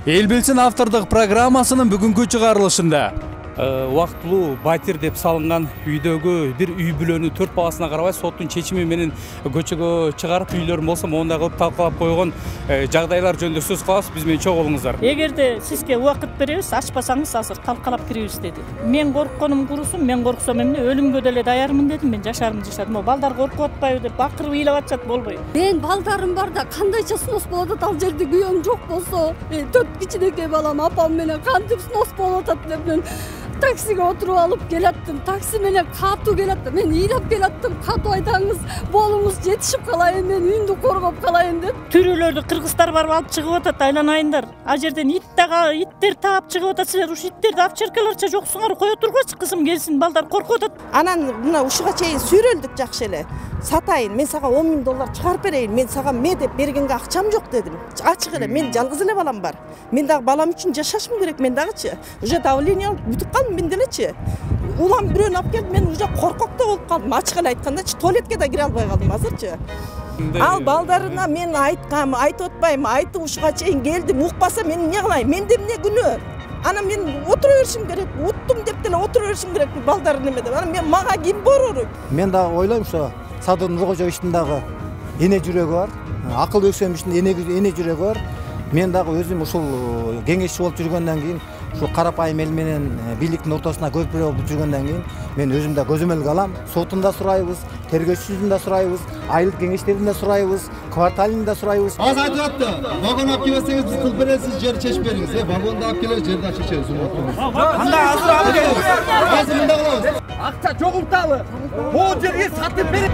Эл билсин автордук программасынын бүгүнкү чыгарылышында убактылуу батир деп салынган үйдөгү бир үй бүлөнү 4 баласына карабай соттун чечими менен көчөгө чыгарып үйлөрүн болсо моундай кылып талкалап койгон жагдайлар жөнүндө сөз кылабыз. Биз менен чогуу болуңуздар. Эгерде сизге убакыт беребиз, ачпасаңыз азыр талкалап киребиз деди. Мен коркконум курусун, мен корксом эмне өлүмгө деле даярмын дедим. Мен жашарымды жашадым. Могу балдар коркуп атпайбы деп бакырып ыйлап атышат, болбойт. Мен балдарым бар да кандайча снос болот атат, ал жерде күйөөм жок болсо, 4 кичинекей балам апам менен кантип снос болот атат деп мен таксиге отуруп алып келаттым. Такси менен катуу келаттым. Мен ыйлап келаттым. Катуу айтаңыз, болуңуз жетишип калайын, мен үйүмдү коргоп калайын деп. Түрөлөрдү кыргыздар барып алып чыгып атат, айланайындар. А жерден иттер таап чыгып атат. Силер ушу иттерди овчаркаларча жоксуңар, кое тургуч, кызым келсин, балдар коркуп атат. Анан мына ушуга чейин сүйрөлдүк жакшы эле. Сатайын, мен сага $10.000 чыгарып берейин. Мен сага ме деп бергенге акчам жок дедим. Ачык эле, мен жалгыз эле балам бар. Мен дагы балам үчүн жашашым керек, мен дагычы. Уже давление алып бүтүп калдым мен делечи. Улам бирөөнү алып келип, мен уже коркок да болуп калдым. Ачык эле айткандачы, туалетке да кире албай калдым азырчы. Ал балдарына мен айткам, айтып атпайм, айтып ушуга чейин келдим, укпаса мен эмне кылайын? Менде эмне күнөө? Ана мен отура беришим керек, уттум деп деле отура беришим керек балдар немеде. Ана мен мага ким борору? Мен дагы ойлойм ошо Садыр Нуркожоевичтин дагы эне жүрөгү бар. Акыл Өксөмүчтүн эне жүрөгү бар. Мен дагы өзүм ушул кеңешчи болуп жүргөндөн кийин, ушул карапайым эл менен бийликтин ортосуна көпүрө болуп жүргөндөн кийин мен өзүм да көзөмөлгө алам. Сотун да сурайбыз, тергөөчүсүн да сурайбыз, айылдык кеңештерин да сурайбыз, кварталын да сурайбыз. Азыр айтып атты. Вагон алып келсеңиз биз кылып бересиз, жер чечип бериңиз. Вагонду алып келебиз, жерди чечебиз. Кандай азыр алып келиңиз. Азыр мындай кылабыз. Акча жогулталы. Бул жерге сатып берип.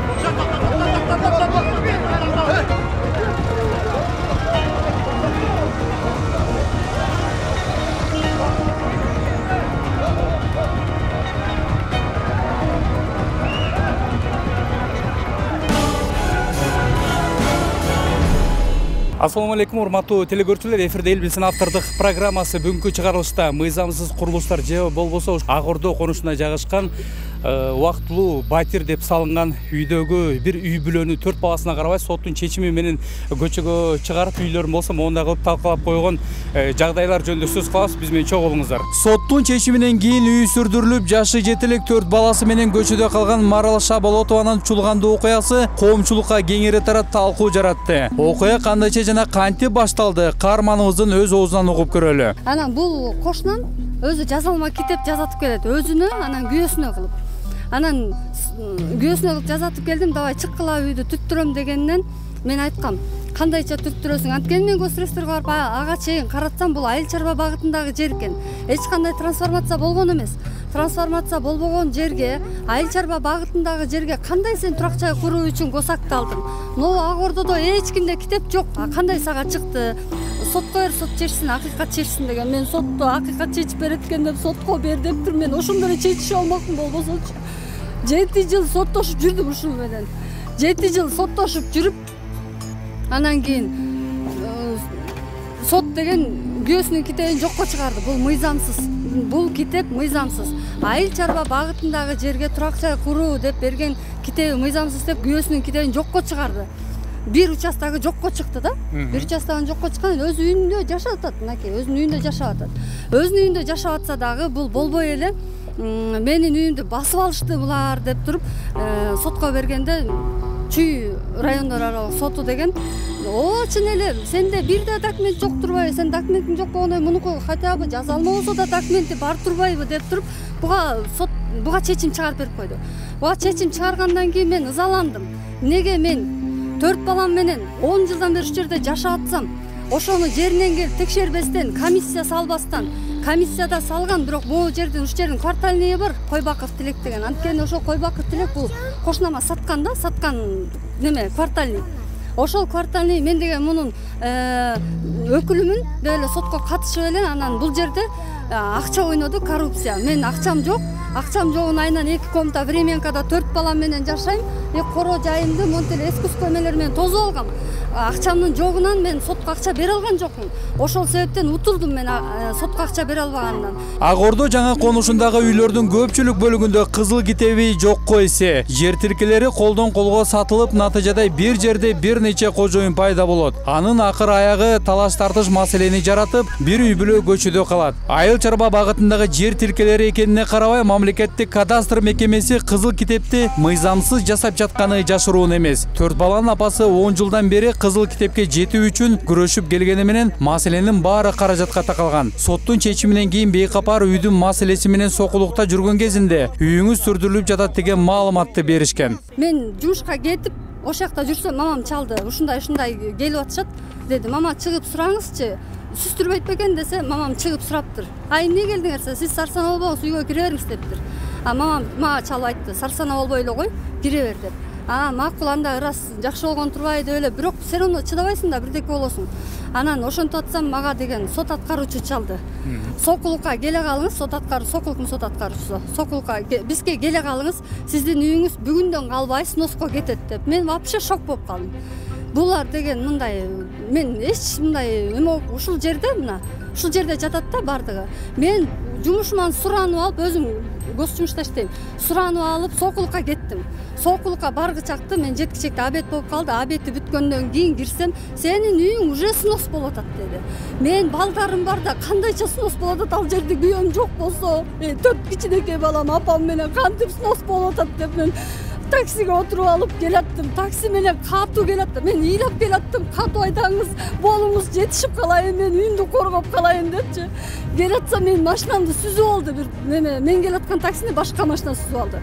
Ассаламу алейкум, урматтуу телекөрүүчүлөр. Эфирде Эл билсин автордук программасы бүгүнкү чыгарылышта мыйзамсыз курулуштар же болбосо Ак Ордо конушуна жайгашкан убактылуу батир деп салынган үйдөгү бир үй бүлөнү 4 баласына карабай соттун чечими менен көчөгө чыгарып үйлөрүн болсо моундай кылып талкалап койгон жагдайлар жөнүндө сөз кылабыз. Биз менен чогуу болуңуздар. Соттун чечиминен кийин үй сүрдүрүлүп, жашы жетелек 4 баласы менен көчөдө калган Марал Шаболотованын чулгандуу окуясы коомчулукка кеңири тарап талкуу жаратты. Окуя кандайча жана кантип башталды? Каарманыбыздын өз оозунан угуп көрөлү. Анан бул кошунан өзү жазалма китеп жазатып келет, өзүнө, анан күйөөсүнө кылып. Анан күйөөсүнө кылып жазатып келдим, давай чыккыла үйдү түттүрөм дегенден мен айткам, кандайча түттүрөсүң? Анткени мен госресторго барып ага чейин каратсам, бул айыл чарба багытындагы жер экен. Эч кандай трансформация болгон эмес. Трансформация болбогон жерге, айыл чарба багытындагы жерге кандай сен турак жай куруу үчүн госакты алдың? Но Ак Ордодо эч кимде китеп жок. Кандай сага чыкты? Сотко бер, сот чечсин, акыйкат чечсин деген. Мен сотто акыйкат чечип берет экен деп сотко бер дептир. Мен ошондо эле чечише алмакмын, болбосочу. 7 жыл соттошуп жүрдүм ушул менен. 7 жыл соттошуп жүрүп, анан кийин сот деген күйөөсүнүн китебин жокко чыгарды. Бул мыйзамсыз. Бул китеп мыйзамсыз. Айыл чарба багытындагы жерге турак жай куруу деп берген китеби мыйзамсыз деп күйөөсүнүн китебин жокко чыгарды. Бир участогу жокко чыкты да. Бир участогун жокко чыккан, өз үйүндө жашап атат, мынакей, өзүнүн үйүндө жашап атат. Өзүнүн үйүндө жашап атса дагы бул болбой эле менин үйүмдү басып алышты булар деп туруп сотко бергенде Чүй райондор аралык соту деген чын эле сенде бир да документ жок турбайбы, сен документиң жок болгондо мунуку хотя бы жазалма болсо да документи бар турбайбы деп туруп буга чечим чыгарып берип койду. Буга чечим чыгаргандан кийин мен ызаландым. Неге мен 4 балам менен 10 жылдан бери ушул жерде жашап атсам, ошону жеринен келип текшербестен, комиссия салбастан, комиссияда салган, бирок бул жердин уш жердин квартальный бар, Койбаков Тилек деген. Анткени ошол Койбаков Тилек бул кошунама саткан да, саткан неме квартальный. Ошол квартальный мен деген мунун өкүлүмүн деп эле сотко катышып эле, анан бул жерде акча ойноду, коррупция. Мен акчам жок, акчам жогун айынан 2 комната временкада 4 балам менен жашайм. Коро жайымды монтель эскус көмөлөр менен тозуп алгам. Акчамдын жогунан мен сотко акча бере алган жокмун. Ошол себептен утулдум мен сотко акча бере албагандан. Ак Ордо жаңа конушундагы үйлөрдүн көпчүлүк бөлүгүндө кызыл китеби жокко эсе. Жер тилкелери колдон колго сатылып, натыйжада бир жерде бир нече кожоюн пайда болот. Анын акыр аягы талаш тартыш маселени жаратып, бир үй бүлө көчүдө калат. Айыл чарба багытындагы жер тилкелери экенине карабай, мамлекеттик кадастр мекемеси кызыл китепти мыйзамсыз жасап жатканы жашыруун эмес. 4 баланын апасы 10 жылдан бери кызыл китепке жетүү үчүн күрөшүп келгени менен маселенин баары каражатка такалган. Соттун чечиминен кийин бейкапар үйдүн маселеси менен сокулукта жүргөн кезинде үйүңүз сүрдүрүлүп жатат деген маалыматты беришкен. Мен жумушка кетип, ошол жакта жүрсөм, мамам чалды. Ушундай келип атышат деди. Мама чыгып сураңызчы. Сүстүрбөйт бекен десе, мамам чыгып сураптыр. Эмне келдиңер? Сиз сарсана болбоңуз, үйгө кире бериңиз дептир. Мамам мага чалып айтты. Сарсана болбой эле кой, кире бер деп. Макул, анда ырас жакшы болгон турбайбы деп эле, бирок сен аны чыдабайсың да, бирдеке болосуң. Анан ошентип атсам, мага деген сот аткаруучу чалды. Сокулукка келе калыңыз, сокулуктун сот аткаруучусу. Сокулукка бизге келе калыңыз, сиздин үйүңүз бүгүндөн калбай сноско кетет деп. Мен вообще шок болуп калдым. Булар деген мындай, мен эч мындай ушул жерде жатат да бардыгы. Мен жумушуман суранып алып, өзүм гос жумушта иштейм. Суранып алып сокулукка кеттим. Сокулукка баргычакты мен жеткичекте обед болуп калды. Обеди бүткөндөн кийин кирсем, сенин үйүң уже снос болуп атат деди. Мен балдарым барда кандайча снос болуп атат, ал жерде күйөөм жок болсо, 4 кичинекей балам апам менен кантип снос болуп атат деп мен таксиге отуруп алып келаттым. Такси менен катуу келаттым. Мен ыйлап келаттым. Катуу айтаңыз, болуңуз жетишип калайын, мен үйүмдү коргоп калайын депчи. Келатсам мен машинамды сүзүп алды бир неме. Мен келаткан таксини башка машина сүзүп алды.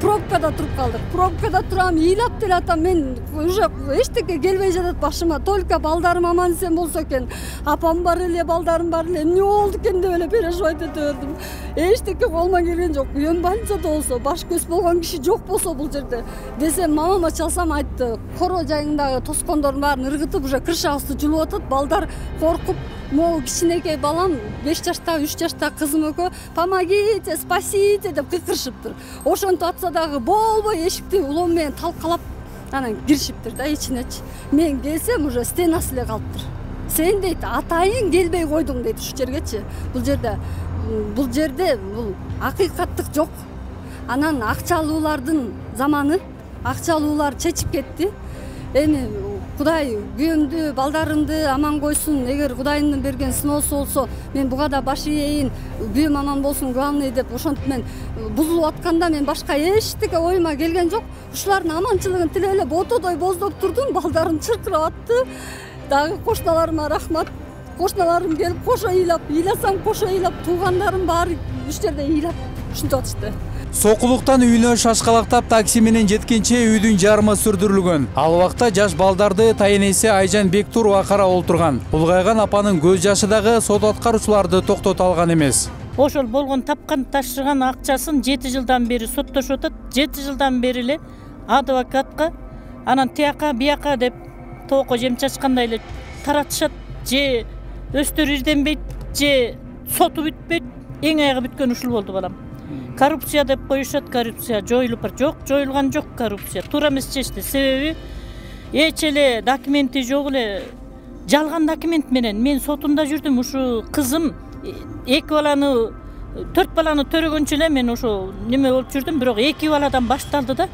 Пробкада туруп калдык. Пробкада турам, ыйлап келатам. Мен уже эчтеке келбей жатат башыма. Только балдарым аман эсен болсо экен. Апам бар эле, балдарым бар эле. Эмне болду экен деп эле переживать эте бердим. Эчтеке колума келген жок. Үйөм больницада болсо, баш көз болгон киши жок болсо бул жерде десем, мамама чалсам айтты. Коро жайыңдагы тоскондордун баарын ыргытып, уже крышабызды жулуп атат. Балдар коркуп, могу кичинекей балам 5 жашта, 3 жашта кызым экөө помогите, спасите деп кыйкырышыптыр. Ошентип атса дагы болбой эшикти улам менен талкалап анан киришиптир да ичинечи. Мен келсем уже стенасы эле калыптыр. Сен дейт, атайын келбей койдуң дейт ушу жергечи. Бул жерде акыйкаттык жок. Анан акчалуулардын заманы, акчалуулар чечип кетти. Эми Кудай күйөөмдү, балдарымды аман койсун. Эгер Кудайдын берген сыноосу болсо, мен буга да баш ийейин, күйөөм аман болсун, главный деп ошентип мен бузулуп атканда мен башка эчтеке оюма келген жок. Ушулардын аманчылыгын тилеп эле ботодой боздоп турдум. Балдарым чыркырап атты. Дагы кошуналарыма рахмат. Кошуналарым келип кошо ыйласам кошо ыйлап, туугандарым баары уш жерде ыйлап ушинтип атышты. Сокулуктан үйүнө шашкалактап такси менен жеткенче үйдүн жарымы сүрдүрүлгөн. Ал убакта жаш балдарды тайенеси Айжан Бектурова карап отурган. Улгайган апанын көз жашы дагы сот аткаруучуларды токтото алган эмес. Ошол болгон тапкан ташыган акчасын 7 жылдан бери соттошуп атат. 7 жылдан бери эле адвокатка, анан тияка бияка деп тоoko жем чачкандай эле таратышат. Же өстөр ирденбейт, же соту бүтпөйт. Эң аягы бүткөн ушул болду балам. Коррупция деп коюшат, коррупция жоюлуп бар. Жок, жоюлган жок коррупция. Туура эмес чечти. Себеби эч эле документи жок эле, жалган документ менен мен сотунда жүрдүм. Ушу кызым 2 баланы, 4 баланы төрөгөнчө эле мен ошо неме болуп жүрдүм, бирок 2 баладан башталды да.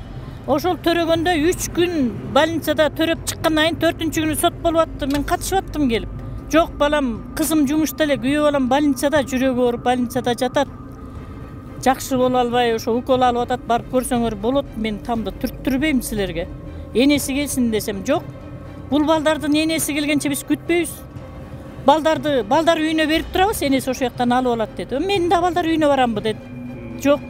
Ошол төрөгөндө 3 күн больницада төрөп чыккандан кийин 4-күнү сот болуп атты. Мен катышып аттым келип. Жок балам, кызым жумушта эле, күйөө балам больницада, жүрөгү ооруп больницада жатат. Жакшы боло албай, ошо укол алып атат, барып көрсөңөр болот. Мен тамды түрттүрбөйм силерге. Энеси келсин десем, жок. Бул балдардын энеси келгенче биз күтпөйбүз. Балдар үйүнө берип турабыз, энеси ошол жактан алып алат деди. Мен да балдар үйүнө барамбы деди. Жок.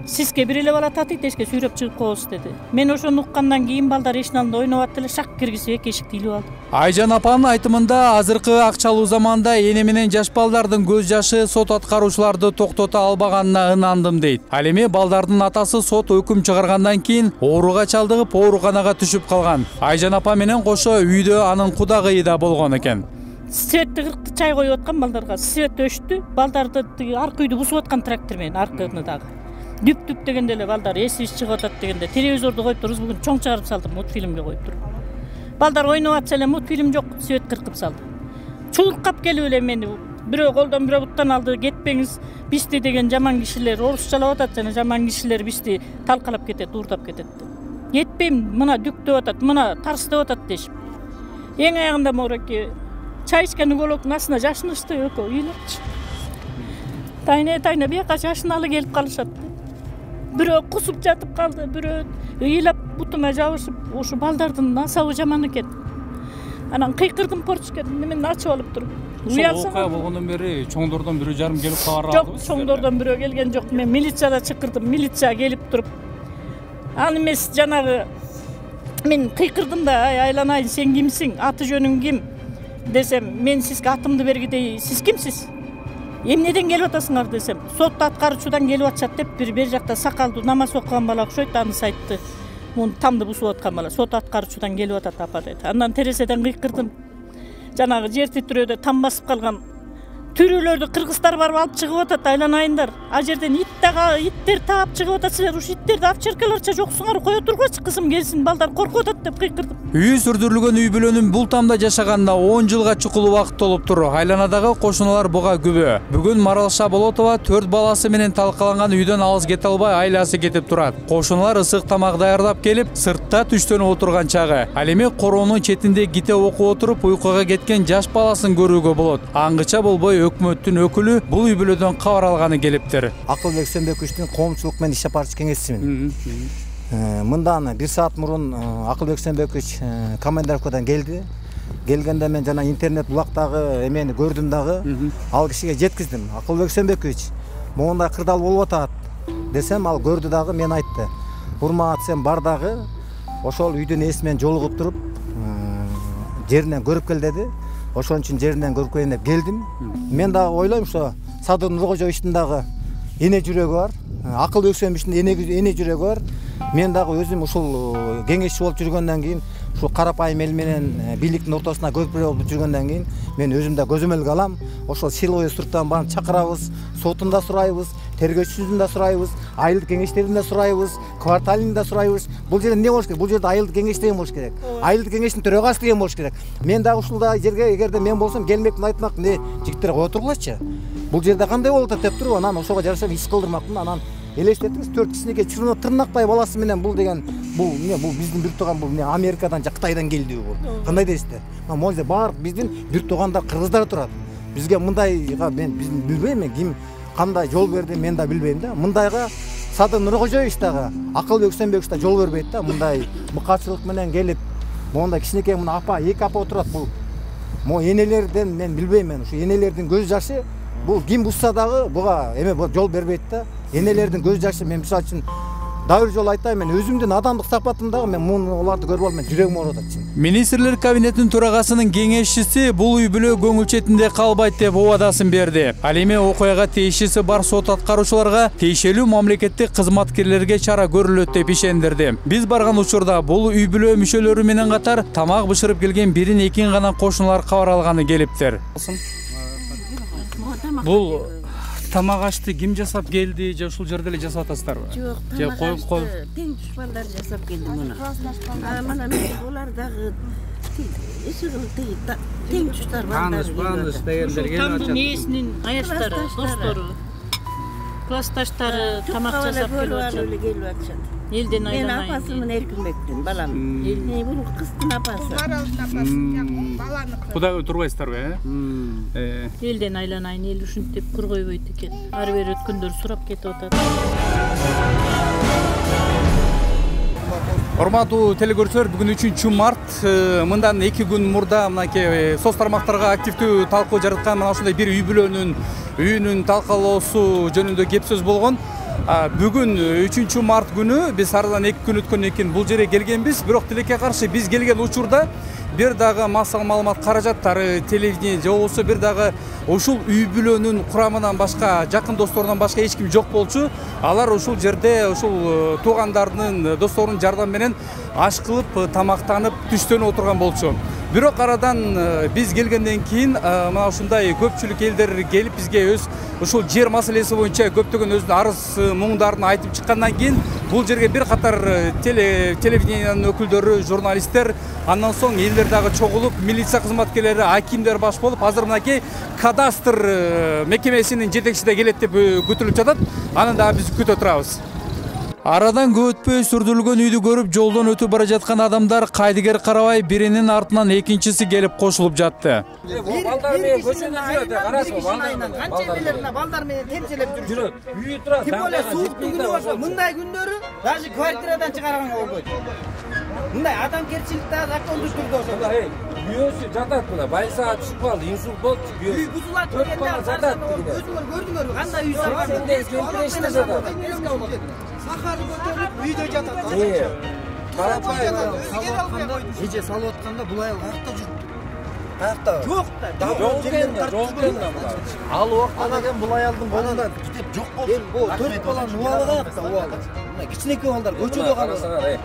Сизге бир эле бала татыйт, эшикке сүйрөп чыгып коебуз деди. Мен ошону уккандан кийин балдар эшиктин алдында ойноп атты эле, шак киргизип эки эшикти илип алды. Айжан апанын айтымында азыркы акчалуу заманда эне менен жаш балдардын көз жашы сот аткаруучуларды токтото албаганына ынандым дейт. Ал эми балдардын атасы сот өкүм чыгаргандан кийин ооруга чалдыгып, ооруканага түшүп калган. Айжан апа менен кошо үйдө анын кудагыйы да болгон экен. Светти кыркты чай коюп аткан балдарга. Свет өчтү. Балдарды аркы үйдү бузуп аткан трактор менен аркыны дагы. Дүп дегенде эле балдар эси чыгып атат дегенде телевизорду коюп туруп бүгүн чоң чыгарып салдым мультфильмге коюп туруп. Балдар ойноп атса эле мультфильм жок, свет кыркып салды. Чулкап келип эле мени бирөө колдон бирөө буттан алды, кетпеңиз бизди деген жаман кишилер орусчалап атат жана жаман кишилер бизди талкалап кетет, уурдап кетет. Кетпейм, мына дүктөп атат, мына тарстап атат дешип. Эң аягында мореке чай ичкен уголоктун астына жашынышты экөө ыйлапчы. Тайна бияка жашыналы келип калышат. Бирөө кусуп жатып калды, бирөө ыйлап бутума жабышып, ушу балдардын асабы жаман экен. Анан кыйкырдым порчке, мен ачып алып туруп. Уялсам болгондон бери чоңдордон бирөө жарым келип кабар алды. Жок, чоңдордон бирөө келген жок. Мен милицияда чакырдым, милиция келип туруп. Ал эмес жанагы мен кыйкырдым да, айланайын, сен кимсиң? Аты жөнүң ким? Десем, мен сизге атымды бергидей, сиз кимсиз? Эмнеден келип атасыңар десем, сот аткаруучудан келип атышат деп бир жакта сакалдуу намаз окуган бала окшойт, анысы айтты. Муну тамды бусуп аткан бала, сот аткаруучудан келип атат апа деди. Андан тереседен кыйкырдым. Жанагы жер титирөөдө там басып калган түрүүлөрдү кыргыздар барып алып чыгып атат, айланайындар. А жерден иттер таап чыгып атат, силер ушу иттерди алып чыркаларча жоксуңар, кое тургачы кызым келсин, балдар коркуп атат деп кыйкырдым. Үй сүрдүрүлгөн үй бүлөнүн бул тамда жашаганына 10 жылга чукул убакыт болуп тур. Айланадагы кошуналар буга күбө. Бүгүн Марал Шаболотова 4 баласы менен талкаланган үйдөн алыс кете албай айласы кетип турат. Кошуналар ысык тамак даярдап келип, сыртта түштөнүп отурган чагы. Ал эми короонун четинде китеп окуп отуруп, уйкуга кеткен жаш баласын көрүүгө болот. Аңгыча болбой өкмөттүн өкүлү бул үй бүлөдөн кабар алганы келиптир. Акылбек Сембековичтин коомчулук менен иш чапарчы кеңесчисимин. Мындан 1 саат мурун Акылбек Сембекович командировкадан келди. Келгенде мен жана интернет булактагы эмени көрдүм дагы, ал кишиге жеткиздим. Акылбек Сембекович, моундай кырдаал болуп атат десем, ал көрдү дагы, мен айтты. Урмат, сен бар дагы ошол үйдүн ээси менен жолугуп туруп, жеринен көрүп кел деди. Ошон үчүн жеринен көрүп келейин деп келдим. Мен дагы ойлойм, ошо Садыр Нуркожоевичтин дагы эне жүрөгү бар. Акылбек Сембековичтин эне жүрөгү бар. Мен дагы өзүм ушул кеңешчи болуп жүргөндөн кийин, ушул карапайым эл менен бийликтин ортосуна көпүрө болуп жүргөндөн кийин, мен өзүм да көзөмөлгө алам. Ошол силовой структурадан барып чакырабыз, сотун да сурайбыз, тергөөчүсүн да сурайбыз, айылдык кеңештерин да сурайбыз, кварталын да сурайбыз. Бул жерде эмне болуш керек? Бул жерде айылдык кеңеш деген болуш керек. Айылдык кеңештин төрагасы деген болуш керек. Мен дагы ушулда жерге эгерде мен болсом келмекмин, айтмак, эмне жигиттер кое тургулачы. Бул жерде кандай болуп атат деп туруп, анан ошого жараша иш кылдырмакмын. Анан элестетиңиз, 4 кичинекей тырнактай баласы менен бул деген бул эмне, бул биздин бир тууган, бул эмне Америкадан же Кытайдан келдиби бул? Кандай дейсиздер? Могу жерде баардык биздин бир туугандар кыргыздар турат. Бизге мындайга мен билбейм, ким кандай жол берди, мен да билбейм да. Мындайга Садыр Нуркожоевич дагы, Акылбек Сембекович да жол бербейт да. Мындай мыкаачылык менен келип, мондай кичинекей мына апа, 2 апа отурат, бул мо энелерден мен билбейм, мен ушу энелердин көз жашы, бул ким бузса дагы буга эме жол бербейт да. Энелердин көз жашы, мен мисалы үчүн дагы бир жолу айтайын, мен өзүмдүн адамдык сапатымдагы мен муну оларды көрүп алып, мен жүрөгүм ооруп атат. Министрлер кабинетинин төрагасынын кеңешчиси бул үй бүлө көңүл четинде калбайт деп убадасын берди. Ал эми окуяга тийишчиси бар сот аткаруучуларга тиешелүү мамлекеттик кызматкерлерге чара көрүлөт деп ишендирди. Биз барган учурда бул үй бүлө мүчөлөрү менен катар тамак бышырып келген бирин экин гана кошуналар кабар алганы келиптир. Бул тамак ашты ким жасап келди, же ушул жерде эле жасап атасыздарбы? Жок, тамак ашты тең тушмандар жасап келди муну. Мына мен булар дагы тең туштар балдар. Таныш дегендер келип атат. Тамдын ээсинин аяштары, достору, классташтары тамак жасап келип атышат. Элден Мен апасымын, Эркинбектин балам. Бул кыздын апасы. Куда турбайсыздарбы, Элден айланайын, эл ушинтип кур койбойт экен. Ары бери өткөндөр сурап кетип атат. Урматтуу телекөрүүчүлөр, бүгүн 3 март, мындан 2 күн мурда мынакей соц тармактарга активдүү талкуу жараткан мына ушундай бир үй бүлөнүн үйүнүн талкалоосу жөнүндө кеп сөз болгон. Бүгүн 3 март күнү биз арадан 2 күн өткөндөн кийин бул жерге келгенбиз, бирок тилекке каршы биз келген учурда бир дагы массалык маалымат каражаттары, телевидение же болбосо бир дагы ушул үй бүлөнүн курамынан башка, жакын досторунан башка эч ким жок болчу. Алар ушул жерде ушул туугандарынын, досторунун жардамы менен аш кылып, тамактанып, түштөнүп отурган болчу. Бирок арадан биз келгенден кийин мына ушундай көпчүлүк элдер келип бизге өз ушул жер маселеси боюнча көптөгөн өзүнүн арыз муңдарын айтып чыккандан кийин бул жерге бир катар телевидениянын өкүлдөрү, журналисттер, андан соң элдер дагы чогулуп, милиция кызматкерлери, акимдер баш болуп, азыр мынакей кадастр мекемесинин жетекчиси да келет деп күтүлүп жатат. Аны дагы биз күтүп турабыз. Арадан көп өтпөй сүрдүлгөн үйдү көрүп жолдон өтүп бара жаткан адамдар кайдыгер карабай биринин артынан экинчиси келип кошулуп жатты. Балдар менен көчөдө жүрөт, карасызбы? Канча эле балдар менен темселеп жүрөт. Үйү турат. Тим более сууктун күнү болсо, мындай күндөрү даже квартирадан чыгарганга болбойт. Мындай адамгерчилик да закондуу түрдө ошол. Үйөсү жатат мына, больницага түшүп калды, инсульт болду. Үй бузулат дегенде жатат. Өзүңөр көрдүңөрбү кандай үй салган? Сахары көтөрүп үйдө жатат. Карапай эже салып атканда булай каякта жүрүптү. каякта? Жок да. Жок да. Ал убакта деген бул аялдын колунда китеп жок болчу. Бул 4 баланын убалы каякта убалы. Мына кичинекей балдар көчөдө калган.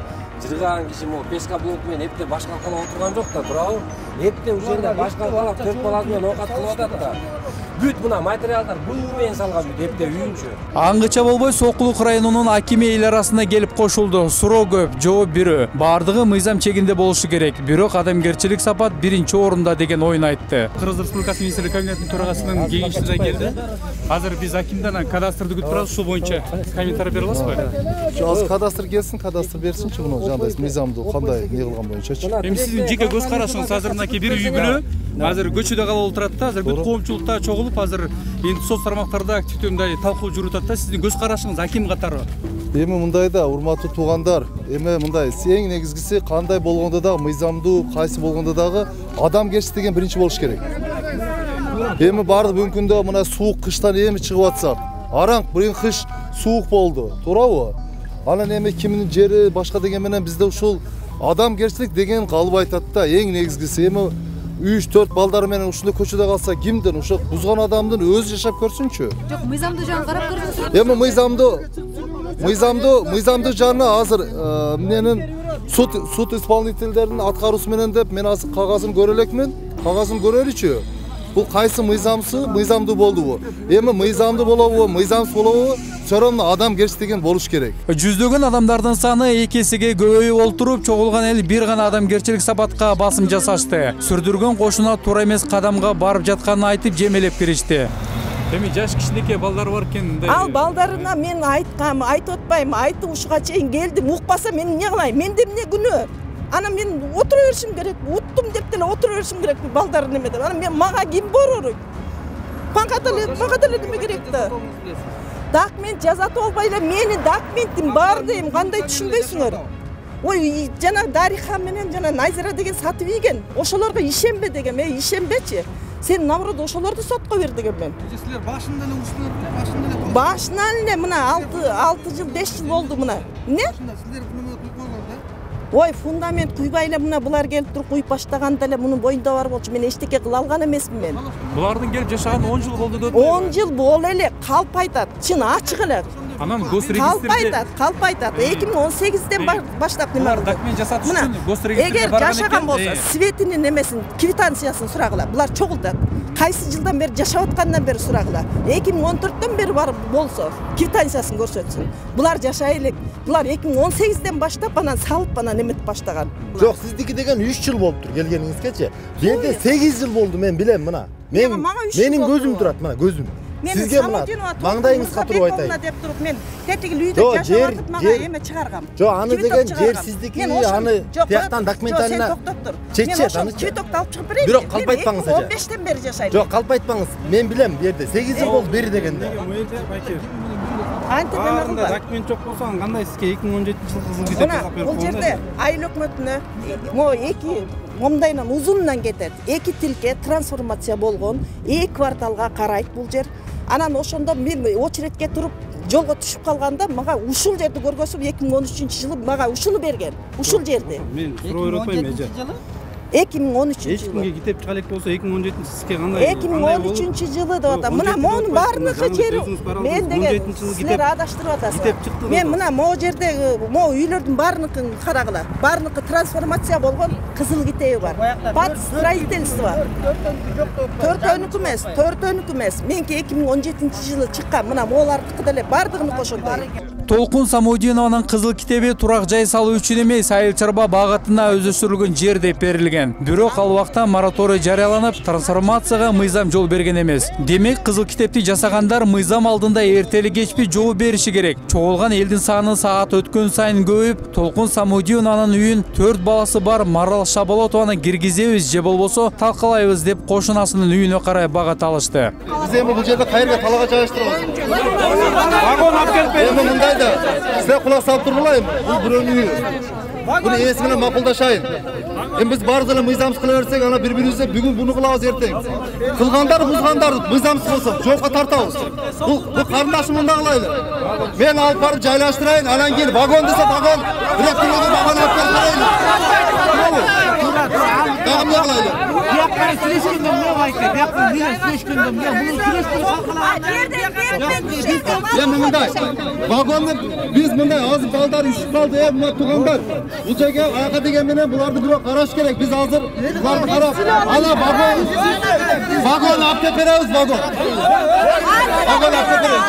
Жырган киши могу пешка блок менен эпте баш калкалап отурган жок да, туурабы? Эпте ушунда баш калкалап 4 баласы менен оокат кылып атат да. Бүт мына материалдар бул менен салган бүт эпте үйүнчү. Аңгыча болбой Сокулук районунун акими эл арасына келип кошулду. Суроо көп, жооп бирөө. Бардыгы мыйзам чегинде болушу керек. Бирок адамгерчилик сапат биринчи орунда деген оюн айтты. Кыргыз Республикасы министрлик кабинетинин төрагасынын кеңешчиси да келди. Азыр биз акимден кадастрды күтүп турабыз. Ушул боюнча комментарий бере аласызбы? Азыр кадастр келсин, кадастр берсинчи муну жандай мыйзамдуу кандай не кылган боюнчачы. Эми сиздин жеке көз карашыңыз азыр мынакей бир үй бүлө азыр көчөдө калып отурат да, азыр бүт коомчулукта чогулуп азыр эми соц тармактарда активдүү мындай талкуу жүрүп атат да. Сиздин көз карашыңыз аким катары. Эми мындай да, урматтуу туугандар, эми мындай эң негизгиси кандай болгондо дагы мыйзамдуу, кайсы болгондо дагы адамгерчилик деген биринчи болуш керек. Эми баардык бүгүнкү күндө мына суук кыштан эми чыгып атсак, араң бир кыш суук болду, туурабы? Анан эми кимдин жери башка деген менен бизде ушул адамгерчилик деген калып айтат да. Эң негизгиси эми 3-4 балдары менен ушундай көчөдө калса кимдин ушул бузган адамдын өзү жашап көрсүнчү. Жок, мыйзамдуу жагын карап көрсөңүз. Эми мыйзамдуу жагына азыр менин суд исполнительдеринин аткаруусу менен деп мен азыр кагазын көрө элекмин. Кагазын көрөлүчү. Бул кайсы мыйзамдуу болдубу? Эми мыйзамдуу болобу, мыйзамсыз болобу? Соромно адамгерчилик деген болуш керек. Жүздөгөн адамдардын саны эки эсеге көбөйүп олтуруп, чогулган эл бир гана адамгерчилик сапатка басым жасашты. Сүрдүргөн кошуна туура эмес кадамга барып жатканын айтып жемелеп киришти. Эми жаш кичинекей балдар бар экен. Ал балдарына мен айткам, айтып атпайм, айтып ушуга чейин келдим, укпаса мен эмне кылайм? Менде эмне күнөө? Ана мен отура беришим керек, уттум деп деле отура беришим керек балдар неме деп. Ана мен мага ким борур? Мага деле неме керек да? Документ жазатып албай эле менин документим бар дейм, кандай түшүнбөйсүңөр? Ой, жана Дариха менен жана Найзира деген сатып ийген. Ошолорго ишенбе деген, ишенбечи. Сен наоборот ошолорду сотко бер деген мен. Силер башында эле уруштуңар, башынан эле мына 6 жыл 5 жыл болду мына. Эмне? Силер күнөмө куюп койгон да. Ой, фундамент куйбай эле мына булар келип туруп куюп баштаганда эле мунун боюнда бар болчу. Мен эчтеке кыла алган эмесмин мен. Булардын келип жашаган 10 жыл болду деп. 10 жыл боло эле калп айтат. Чын ачык эле. Анан госрегистрде калп айтат. 2018ден баштап неме бар. Документ жасатыш үчүн госрегистрге эгер жашаган болсо, светинин немесин, квитанциясын сурагыла. Булар чогултат. Кайсы жылдан бери жашап аткандан бери сурагыла. 2014дөн бери барып болсо, квитанциясын көрсөтсүн. Булар жашай элек. Булар 2018ден баштап анан салып анан неметип баштаган. Жок, сиздики деген 3 жыл болуптур келгениңизгечи. Жерде 8 жыл болду, мен билем мына. Менин көзүм турат, мына көзүм. Сизге мына маңдайыңызга туруп айтайын деп туруп мен тетиги үйдө жашап атып мага эме чыгаргам. Жок, аны деген жер сиздики, аны тияктан документалына чечет, аны чөтөктү алып чыгып берейин. Бирок калп айтпаңыз эже. 15тен бери жашайм. Жок, калп айтпаңыз. Мен билем, бу жерде 8 жыл болду бери дегенде. Антип эме кылды. Документ жок болсо кандай сизге 2017-жылкы кызыл китеп жасап берип бул жерде айыл өкмөтүнө могу 2 момдайынан узунунан кетет. 2 тилке трансформация болгон, 2 кварталга карайт бул жер. Анан ошондо мен очередке туруп жолго түшүп калганда мага ушул жерди көргөзүп 2013-жылы мага ушуну берген. Ушул жерди. Мен суроо берип атпайм эже. 2013 эч жылы. кимге китеп чыга элек болсо 2017 сизге кандай 2013 жылы деп атам. Мына монун баарыныкы жери мен деген силер адаштырып атасыздар. Мен мына могу жердеги могу үйлөрдүн баарыныкын карагыла. Баарыныкы трансформация болгон кызыл китеби бар. Бат строительство. Төртөөнүкү эмес. Менки 2017 жылы чыккан мына могулардыкы деле баардыгын кошондой. Толкун Самудинованын кызыл китеби турак жай салуу үчүн эмес, айыл чарба багытына өздөштүрүлгөн жер деп берилген. Бирок ал убакта мораторий жарыяланып, трансформацияга мыйзам жол берген эмес. Демек, кызыл китепти жасагандар мыйзам алдында эртели кечпи жооп бериши керек. Чогулган элдин саны саат өткөн сайын көбөйүп, Толкун Самудинованын үйүн 4 баласы бар Марал Шаболотованы киргизебиз же болбосо талкалайбыз деп кошунасынын үйүнө карай багат алышты. Биз эми бул жерде кайерге талага жайыштырабыз? Вагон алып келип Size kulak salıp durmayayım. Bu bürünüyor. Bunu esmine makuldaşayın. Biz barzıla mıyzamız kılıversek ana birbirimize bugün bunu kılavuz erten. Kılgandar, buzgandar mıyzamız olsun. Çoğuk'a tartavuz. Bu karındaşımın dağılaydı. Ben alıp barıp caylaştırayın. Alan gel. Vagon dese vagon. Ürettiğinde vagon yaptırayın. Dağım yağlaydı. Yakları süreçkündüm ne var ki? Yakları yine süreçkündüm. Ya bunun süreçkündüm Ya mınday, vagonda biz mınday ağzı balдар üşüp kaldı ya bunlar tuğanlar. Bu çeke ayağa degemene bulardı bir araç gerek. Biz hazır bulardı karab. Ana vagon. Vagon apteperemiz vagon. Vagon apteperemiz.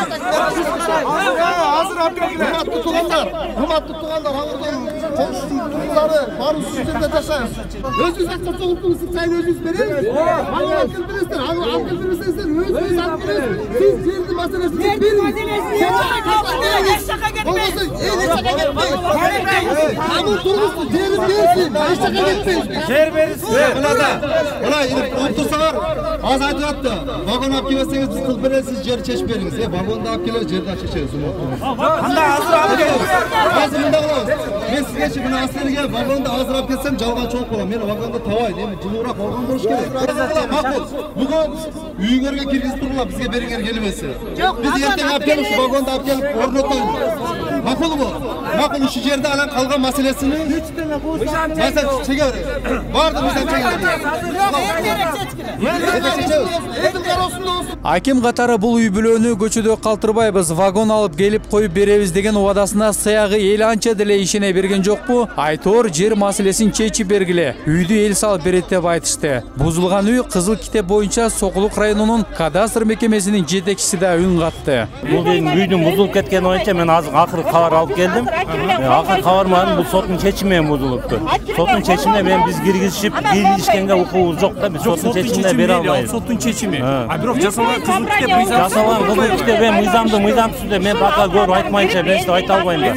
Hazır apteperemiz. Hürmetli tuğanlar. Komşunun tuğanları. Barı sütünde taşıyın. Özünüz akçası olursunuz. Sayın özünüz verin. Vagon apteperemizdir. Apteperemizdir. Özünüz apteperemizdir. Siz girdi meselesini bilin. Eşşaka gitmeyin. Eşşaka gitmeyin. Hamur durmuşsun. Cerim değilsin. Eşşaka gitmeyin. Yer verirsin. Ulan otursalar az aytırattı. Vagon alıp gelmeseniz biz kıl veresiz yer çeşip veriniz. Vagonda alıp gelir yerden çeşeriz. Kanda hazır alıp gelin. Hazır bunda kılavuz. Ben size şimdi askeri gel. Vagonda hazır alıp gelsem calgan çok olan. Ben vagonda tavay değil mi? Cılıvrak vagon boş gerek. Makul. Bugün üyünlerge kirgiz dururlar. Bizge beringer gelmesi. Biz yerden alıp gelip şu vagonda alıp gelip ornatayın. Makul mu? Makul şu yerde alan kalgan meselesini. Mesela çeker. Vardı bizden çeker. Аким катары бул үй бүлөнү көчөдө калтырбайбыз, вагон алып келип коюп беребиз деген убадасына сыягы эл анча деле ишене берген жокпу? Айтор жер маселесин чечип бергиле. Үйдү эл салып берет деп айтышты. Бузулган үй Кызыл китеп боюнча Сокулук районунун кадастр мекемесинин жетекчиси да үн катты. Бул үйдүн бузулуп кеткени боюнча мен акыркы кабар алып келдим. Акыркы кабар менен бул соттун чечими менен бузулупту. Соттун чечимине мен биз киргизишкенге укугубуз жок да. Биз соттун чечимине бере албайбыз. Соттун чечими. А бирок жасалган Кызыл китеп мыйзам. Жасалган Кызыл китеп мыйзамсыз деп мен пока көрүп айтмайынча мен сизге айта албайм да.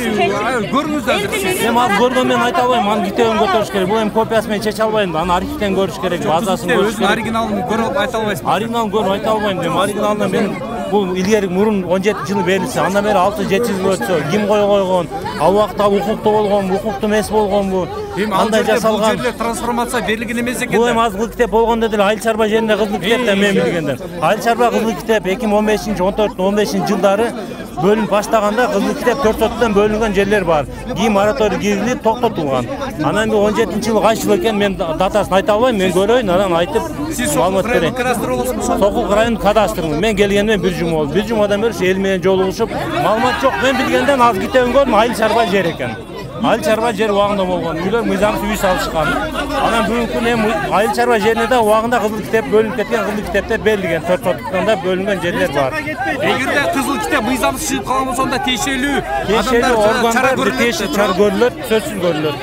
Көрүңүз азыр. Мен ал көргөн менен айта албайм. Анын китебин көтөрүш керек. Бул эми копиясы менен чече албайм да. Аны архивден көрүш керек, базасын көрүш керек. Оригиналын көрүп айта албайсыз. Оригиналын көрүп айта албайм дем. Оригиналына мен бул илгери мурун 17 жылы берилсе, андан бери 6-7 жыл өтсө, ким койгон, ал убакта укуктуу болгонбу, укуктуу эмес болгонбу? Андай жасалган. Бул жерде трансформация берилген эмес экен. Бул эми аз кызыл китеп болгондо деле айыл чарба жеринде кызыл китеп да мен билгенден. Айыл чарба кызыл китеп 2015-14-15 жылдары бөлүнүп баштаганда кызыл китеп 4 соттон бөлүнгөн жерлер бар. Кийин мораторий кирилип токтотулган. Анан 17 жылы кайсы жыл экен мен датасын айта албайм. Мен көрөйүн, анан айтып маалымат берейин. Сокулук районунун кадастрымын. Мен келгенден 1 жума болду. 1 жумадан бери эл менен жолугушуп, маалымат жок. Мен билгенден аз китебин көрдүм, айыл чарба жер экен. Айыл чарба жер убагында болгон. Үйлөр мыйзамсыз үй салышкан. Анан бүгүнкү күнү эми айыл чарба жерине да убагында кызыл китеп бөлүнүп кеткен, кызыл китептер берилген, 4 соттуктан да бөлүнгөн жерлер бар. Эгерде кызыл китеп мыйзамсыз чыгып калган болсо анда тиешелүү органдар тиешелүү чара көрүлөт, сөзсүз көрүлөт.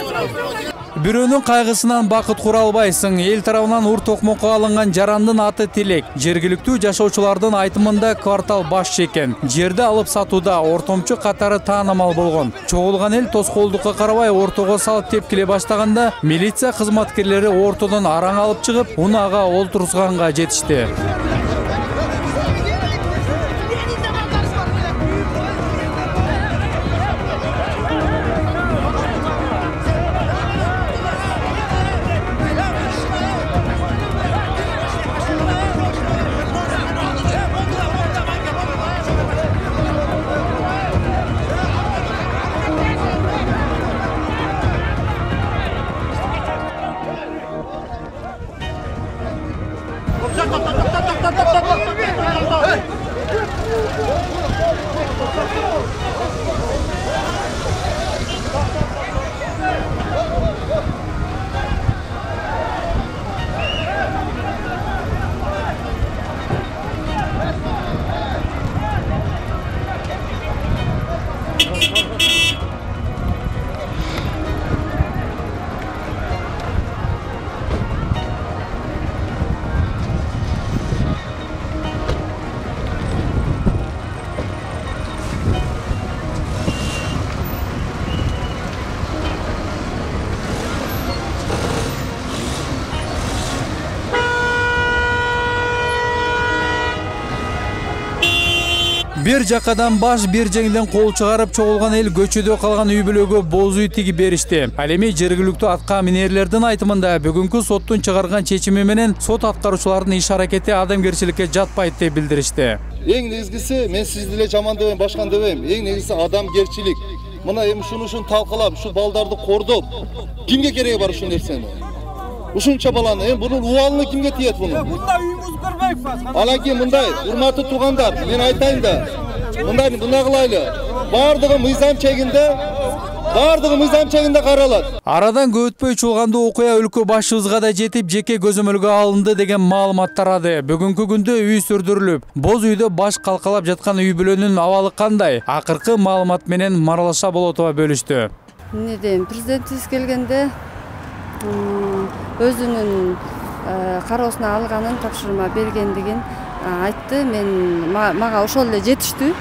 Бирөөнүн кайгысынан бакыт кура албайсың. Эл тарабынан ур токмокко алынган жарандын аты Тилек. Жергиликтүү жашоочулардын айтымында квартал башчы экен. Жерди алып сатууда ортомчу катары таанамал болгон. Чогулган эл тоскоолдукка карабай ортого салып тепкиле баштаганда, милиция кызматкерлери ортодон араң алып чыгып, унаага олтургузганга жетишти. Бир жакадан баш, бир жеңден кол чыгарып чогулган эл көчөдө калган үй бүлөгө боз үй тигип беришти. Ал эми жергиликтүү атка минерлердин айтымында бүгүнкү соттун чыгарган чечими менен сот аткаруучулардын иш аракети адамгерчиликке жатпайт деп билдиришти. Эң негизгиси мен сизди эле жаман дебейм, башканы дебейм. Эң негизгиси адамгерчилик. Мына эми ушун талкалап, ушу балдарды кордоп, кимге кереги бар ушул нерсени? Ушунча баланы, эми бунун убалыны кимге тиет буну? Мында үйүңүз көрбөйбүз. Алаки мындай, урматтуу туугандар, мен айтайын да, мындай кылайлы. Бардыгы мыйзам чегинде каралат. Арадан көп өтпөй чуулгандуу окуя өлкө башчыбызга да жетип, жеке көзөмөлгө алынды деген маалымат тарады. Бүгүнкү күндө үй сүрдүрүлүп, боз үйдө баш калкалап жаткан үй бүлөнүн абалы кандай? Акыркы маалымат менен Маралаша Болотова бөлүштү. Эмне дейм, президентибиз келгенде өзүнүн кароосуна алганын, тапшырма бергендигин айтты. Мага ошол эле жетиштүү.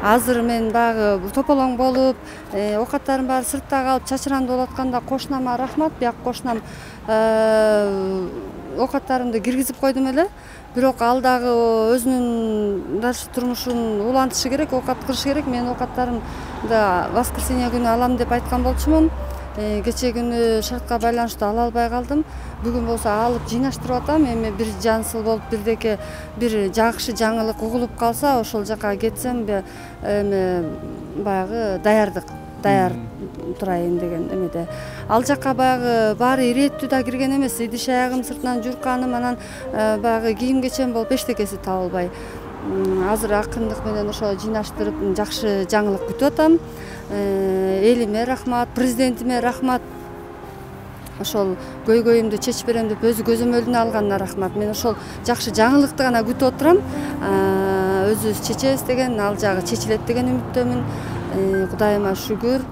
Азыр мен багы тополоң болуп, оокаттарым баары сыртта калып, чачыраңды болуп атканда кошунама рахмат, бияк кошунам оокаттарымды киргизип койдум эле. Бирок ал дагы өзүнүн дальше турмушун улантышы керек, оокат кылышы керек. Мен оокаттарымды воскресенье күнү алам деп айткан болчумун. Кече күнү шартка байланыштуу ала албай калдым. Бүгүн болсо алып жыйнаштырып атам. Эми бир жансыл болуп, бирдеке бир жакшы жаңылык угулуп калса, ошол жака кетсем, эми баягы даяр турайын деген эмеде. Ал жака баягы баары ирээттүү да кирген эмес. Идиш аягым сыртынан журканым, анан баягы кийим кечем болуп эчтекеси табылбай. Азыр акындык менен ошо жыйнаштырып жакшы жаңылык күтүп атам. Элиме рахмат, президентиме рахмат. Ошол көйгөйүмдү чечип берем деп өзү көзөмөлүнө алганына рахмат. Мен ошол жакшы жаңылыкты гана күтүп отурам. Өзүбүз чечебиз деген, ал жагы чечилет деген үмүттөмүн. Кудайыма шүгүр.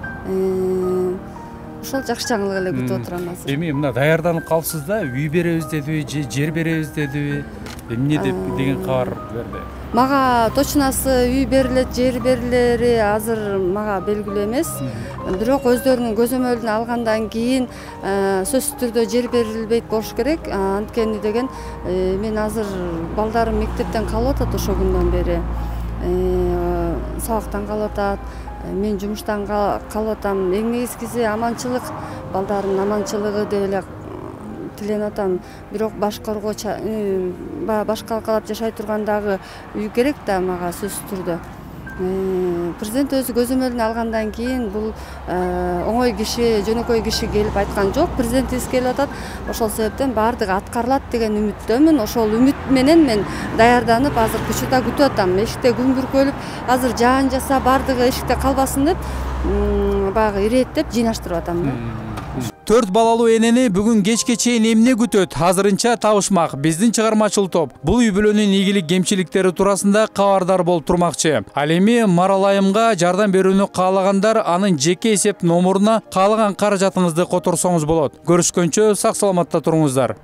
Ошол жакшы жаңылык эле күтүп отурам азыр. Эми мына даярданып калсыз да, үй беребиз дедиби, же жер беребиз дедиби? Эмне деген кабар берди? Мага точнасы үй берилет, жер берилери азыр мага белгилүү эмес. Бирок өздөрүнүн көзөмөлүнө алгандан кийин сөзсүз түрдө жер берилбейт болуш керек. Анткени деген мен азыр балдарым мектептен калып атат ошол күндөн бери. Сабактан калып атат. Мен жумуштан калып атам. Эң негизгиси аманчылык, балдардын аманчылыгы деп эле тиленип атам. Бирок башкарууга баш калкалап жашай тургандагы үй керек да мага сөзсүз түрдө. Президент өзү көзөмөлүнө алгандан кийин бул оңой киши, жөнөкөй киши келип айткан жок. Президентибиз келип атат. Ошол себептен баардыгы аткарылат деген үмүттөмүн. Ошол үмүт менен мен даярданып, азыр учурда күтүп атам. Эшикте күн бүркөлүп, азыр жаан жаса, баардыгы эшикте калбасын деп, баягы ирээттеп жыйнаштырып атам да. 4 балалуу энени бүгүн кечке чейин эмне күтөт? Азырынча табышмак. Биздин чыгармачыл топ бул үй бүлөнүн ийгилик кемчиликтери туурасында кабардар болуп турмакчы. Ал эми Марал айымга жардам берүүнү каалагандар анын жеке эсеп номуруна каалаган каражатыңызды которсоңуз болот. Көрүшкөнчө сак саламатта туруңуздар.